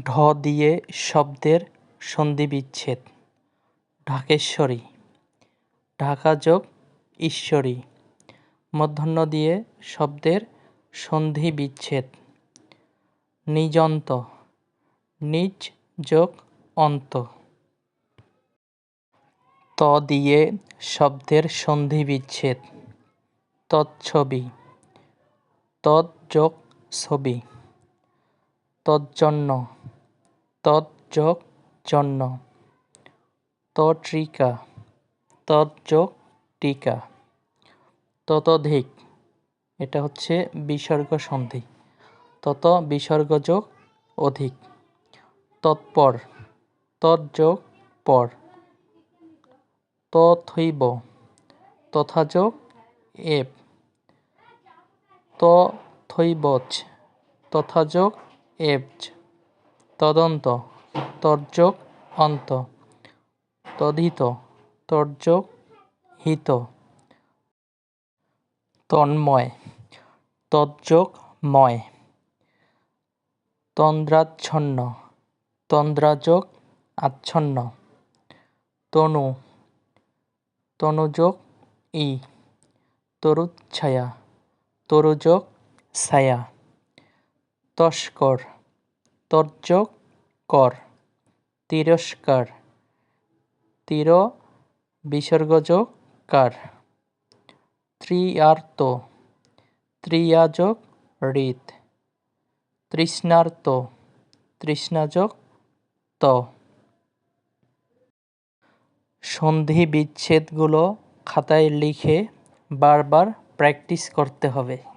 ঢ দিয়ে শব্দের সন্ধিবিচ্ছেদ। ঢাকেশ্বরী, ঢাকা যোগ ঈশ্বরী। মূর্ধন্য দিয়ে শব্দের সন্ধিবিচ্ছেদ। নিযন্ত, নিজ যোগ অন্ত। ত দিয়ে শব্দের সন্ধিবিচ্ছেদ। তৎছবি, তৎ যোগ ছবি। তজ্জন্য, তৎ যোগ জন্য। তট্রিকা, তৎ যোগ টিকা। ততোধিক, এটা হচ্ছে বিসর্গ সন্ধি। তত বিসর্গ যোগ অধিক। তৎপর, তৎ যোগ পর। তথৈব, তথা যোগ এব। তথৈবচ, তথা যোগ এবচ। তদন্ত, তৎযোগ অন্ত। তদ্ধিত, তৎযোগ হিত। তন্ময়, তৎযোগ ময়। তন্দ্রাচ্ছন্ন, তন্দ্রাযোগ আচ্ছন্ন। তনু, তনুযোগ ই। তরুচ্ছায়া, তরুযোগ ছায়া। তস্কর, তৎযোগ কর। তিরস্কার, তীর বিসর্গযোগ কার। তৃয়ার্ত, ত্রিয়া যোগ ঋত। তৃষ্ণার্ত, তৃষ্ণা যোগ ত। সন্ধি বিচ্ছেদগুলো খাতায় লিখে বারবার প্র্যাকটিস করতে হবে।